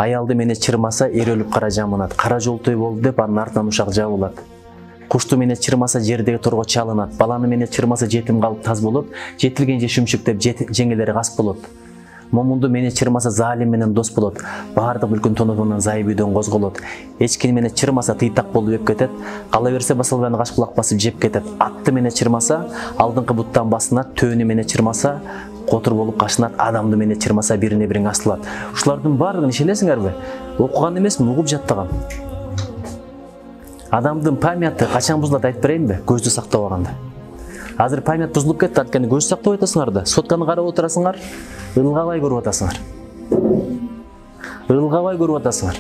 Аялды мене чырмаса, эр өлүп кара жамынат. Кара жолтой болду деп анын артынан ушак жабылат. Кушту мене чырмаса, жердеги торго чалынат. Баланы мене чырмаса, жетим калып таз болот. Жетилгенже шүмшүк деп жеңелери кас болот. Момунду мене чырмаса, залим менен дос болот. Баардык мүлкүн тоногунан зайыбүйдөн козголот. Эчкини мене чырмаса, тыйтак болуп өп кетет. Кала берсе басылбан кашкулак басып жеп кетет. Атты мене чырмаса, алдыңкы буттан басынат. Төөнү мене чырмаса, котур болуп кашынат. Адамды мене чырмаса, бирине бириң асылат. Ушулардын баардыгын ишенесиңерби? Окуган эмесмин, угуп жаттагам. Адамдын памяты качан бузулат айтып берейинби? Көздү сактап алганда. Азыр память бузулуп кетти, анткени көз сактап атасыңар да. Сотканы карап отурасыңар, ылгабай көрүп атасыңар. Ылгабай көрүп атасыңар.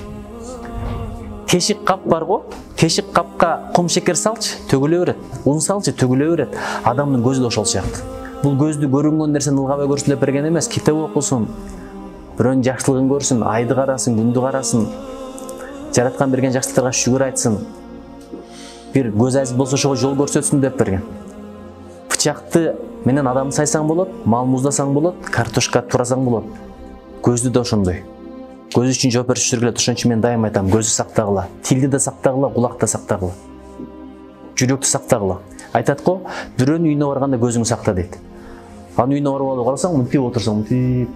Тешик кап бар го, тешик капка кум шекер салчы, төгүлө берет. Un салчы, төгүлө берет. Адамдын көзү да ошол сыяктуу. Бул көздү көрүнгөн нерсени ылгабай көрсүн деп берген эмес, китеп окусун, бирөөнүн жакшылыгын көрсүн, айды карасын, күндү карасын, жараткан берген жакшылыктарга шүгүр айтсын. Bir göz aziz bolsa ошого жол көрсөтсүн деп берген. Бычакты менен адамды сайсаң болот, мал муздасаң болот, картошка турасаң болот. Көздү да ошондой. Көз үчүн жооп беришип жүргүлө, ошон үчүн мен дайым айтам, көздү сактагыла, тилди да сактагыла, кулакты да сактагыла. Жүрөктү сактагыла. Айтат го, бирөөнүн үйүнө барганда көзүңдү сакта дейт. Анын үйүнө барып алып карасаң, мынтип отурсаң, мынтип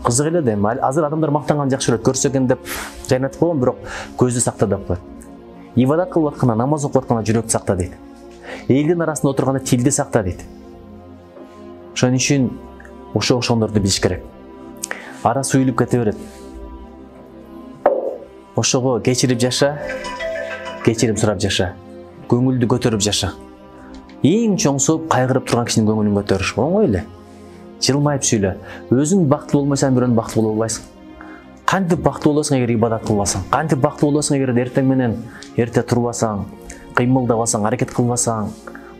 кызык эле дейм. Азыр адамдар мактанган жакшы көрөт, көрсө экен деп жайнатып койгон, бирок көздү сакта деп коет. Ибадат кылып атканда, намаз окуп атканда жүрөктү сакта дейт. Элдин арасында отурганда тилди сакта дейт. Ошон үчүн ошондорду билиш керек. Ара суюлуп кете берет. Ошого кечирип жаша, кечирим сурап жаша. Көңүлдү көтөрүп жаша. Эң чоңсу кайгырып турган кишинин көңүлүн көтөрүш. Оңой эле. Жылмайып сүйлө. Өзүң бактылуу болмосоң, бирөөнү бактылуу боло албайсың. Кантип бактылуу болосуң эгер ибадат кылбасаң? Кантип бактылуу болосуң эгер эртең менен эрте турбасаң, кыймылдабасаң, аракет кылбасаң,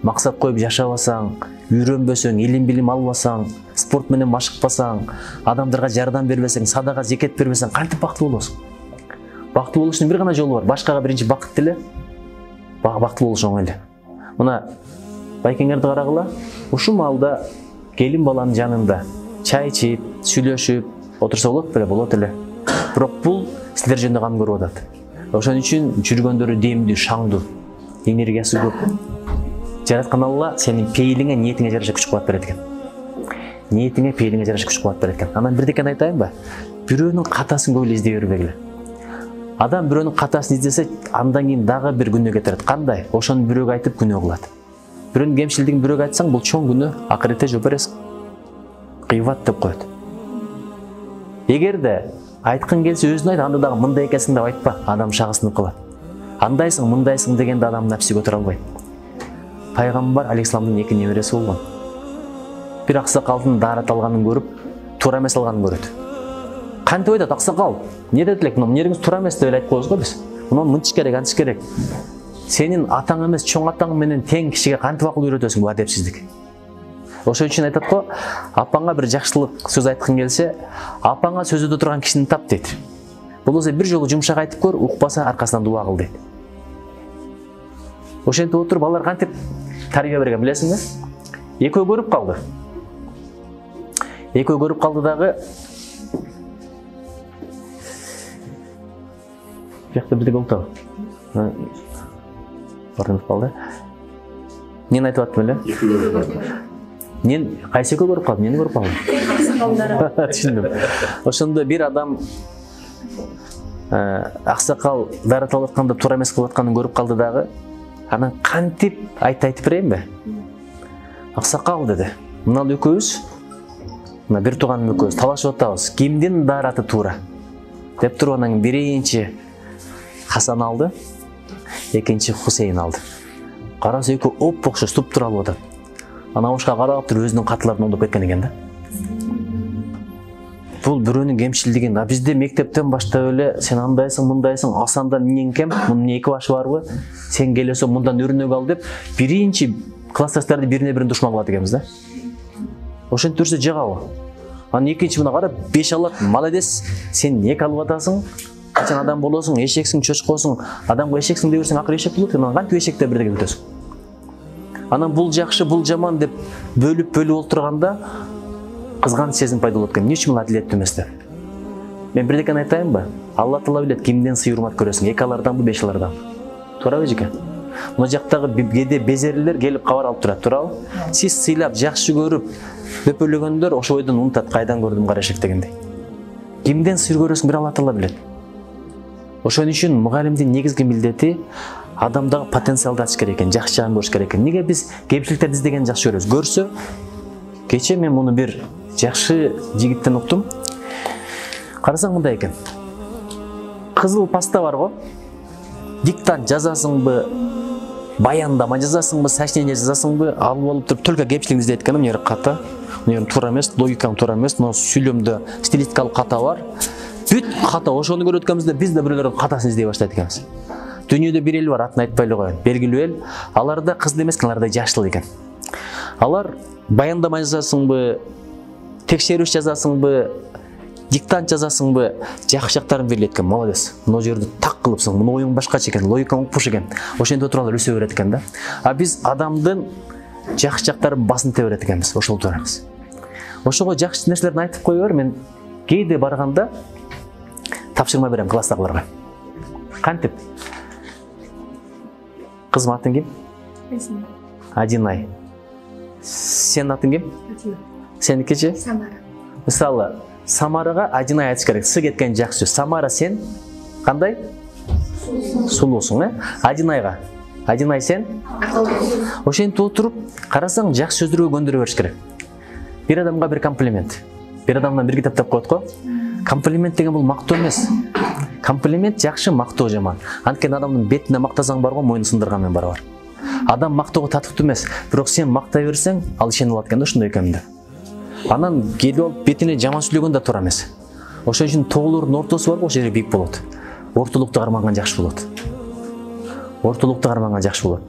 максат коюп жашабасаң, үйрөнбөсөң, илим билим албасаң, спорт менен машыкпасаң, адамдарга жардам бербесең, садака, зекет бербесең, кантип бактылуу болосуң? Бактылуу болушунун бир гана жолу бар. Башкага биринчи бакыт тиле. Бактылуу болуш оңой эле. Мына байкеңерди карагыла. Ушул маалда келин баланын жанында чай ичип, сүйлөшүп отурса болот беле? Болот эле. Бирок бул силер жөнүндө кам көрүп атат. Ошон үчүн жүргөндөрү демдүү, шаңдуу, энергиясы көп. Жараткан Алла сенин пейлиңе, ниетиңе жараша күч кубат берет экен. Ниетиңе, пейлиңе жараша күч кубат берет экен. Анан бирдекени айтайынбы? Бирөөнүн катасын көп эле издей бербегиле. Адам бирөөнүн катасын издесе, андан кийин дагы бир күнөө кетирет. Кандай? Ошону бирөөгө айтып күнөө кылат. Бирөөнүн кемчилдигин бирөөгө айтсаң, бул чоң күнөө, акыретте жооп бересиң. Кыйбат деп коет. Эгерде айткың келсе өзүн айт, анда дагы мындай экенсиң деп айтпа, адам шагысынып калат. Андайсың, мындайсың дегенде адам напси көтөрө албайт. Пайгамбар алейхисаламдын эки небереси болгон. Бир аксакалдын даарат алганын көрүп, туура эмес алганын көрөт. Кантип айтат аксакал? Не деди элек, мына жериңиз туура эмес деп эле айтып коебуз го биз. Муну мынча керек, антыш керек. Сенин атаң эмес, чоң атаң менен тең кишиге кантип акыл үйрөтөсүң? Бул адепсиздик. Ошон үчүн айтат го, апаңа бир жакшылык сөз айткың келсе, апаңа сөзөдө турган кишини тап дейт. Болбосо бир жолу жумшак айтып көр, укпаса аркасынан дуа кыл дейт. Ошентип отуруп алар кантип тарбия берген билесиңби? Экөө көрүп калды. Экөө көрүп калды дагы. Жакта бирдеке болту. Барынып калды. Нени айтып аттым эле? Экөө көрүп. Мен кайсы экөө көрүп калдым? Нени көрүп калдым? Түшүндүм. Ошондо бир адам аксакал даарат алып атканда туура эмес кылып атканын көрүп калды дагы. Анан кантип айтып берейинби? Аксакал деди. Мына экөөбүз, мына бир тууганым экөөбүз талашып атабыз. Кимдин даараты туура? Деп туруп анан биринчи Хасан алды, экинчи Хусейн алды. Караса экөө оп-окшош туп-туура алып атат. Ана ошқа қарап тұр, өзінің қатыларын оңдап кеткен екен да. Бұл бирөөнүн кемшилдигин. Бизде мектептен баштап эле сен андайсың, мындайсың, асандан эмнең кем, мунун эки башы барбы? Сен келесиң мындан өрнөк ал деп биринчи классташтарды бирине бирин душман кылат экенбиз да. Ошентип жүрсө жагабы. Анан экинчи мына карап 5 алат. Молодец, сен 2 алып атасың. Качан адам болосуң, эшексиң, чочкосуң. Адамга эшексиң деп берсең акыры эшек болот. Анан кантип эшекте бирдеге бүтөсүң? Анан бул жакшы, бул жаман деп бөлүп отурганда кызганыч сезим пайда болот экен. Эмне үчүн бул адилеттүү эмес деп. Мен бирдекени айтайынбы? Алла Таала билет кимден сый урмат көрөсүң, 2 аларданбы, 5 алардан. Туурабы эжеке? Мына жактагы кээде безерлер келип кабар алып турат, туурабы? Сиз сыйлап, жакшы көрүп, дөпөлөгөндөр ошо бойдон унутат, кайдан көрдүм кара эшек дегендей. Кимден сый көрөсүң, бир Алла Таала билет. Ошон үчүн мугалимдин негизги милдети адамдагы потенциалды ачыш керек экен, жакшы жагын көрүш керек экен. Неге биз кемчиликтерди издегенди жакшы көрөбүз? Көрсө, кече мен муну бир жакшы жигиттен уктум. Карасаң мындай экен. Кызыл паста бар го. Диктант жазасыңбы, баяндама жазасыңбы, сочинение жазасыңбы, алып алып туруп только кемчилигин издейт экен, эмне ката, эмне туура эмес, логикаң туура эмес, но сүйлөмдө стилистикалык ката бар. Бүт ката, ошону көрөт экенбиз да, биз да бирөөлөрдүн катасын издей баштайт экенбиз. Дүйнөдө бир эл бар, атын айтпай эле коеюн. Белгилүү эл, аларда кызыл эмес, аларда жашыл экен. Алар баяндама жазасыңбы, текшерүүч жазасыңбы, диктант жазасыңбы, жакшы жактарын берилет экен, молодец. Мына жерди так кылыпсың, мына оюң башкача экен, логикаң укпуш экен. Ошентип отуруп өсө берет экен да. А биз адамдын жакшы жактарын басынта берет экенбиз, ошол турабыз. Ошого жакшы нерселерди айтып кое бер, мен кээде барганда тапшырма берем класстагыларга. Кантип? Кызым атың ким? Адинай. Сен атың ким? Сеникичи? Самара. Мисалы, Самарага Адинай айтыш керек. Сы кеткен жакшы. Самара сен кандай? Сулуусуң, Адинайга. Адинай сен? Ошентип отуруп, карасаң жакшы сөздөргө көндүрө бериш керек. Бир адамга бир комплимент. Бир адамдан бир китап коет го. Комплимент деген бул мактоо эмес. Комплимент жакшы, мактоо жаман. Анткени адамдын бетине мактасаң бар го, мойнун сындырган мен бар. Адам мактоого татыктуу эмес, бирок сен мактай берсең, ал ишенип алат экен да, ушундай экенин да. Анан келип алып бетине жаман сүйлөгөн да туура эмес. Ошон үчүн тоолордун ортосу бар го, ошол жери бийик болот. Ортолукту карманган жакшы болот. Ортолукту карманган жакшы болот.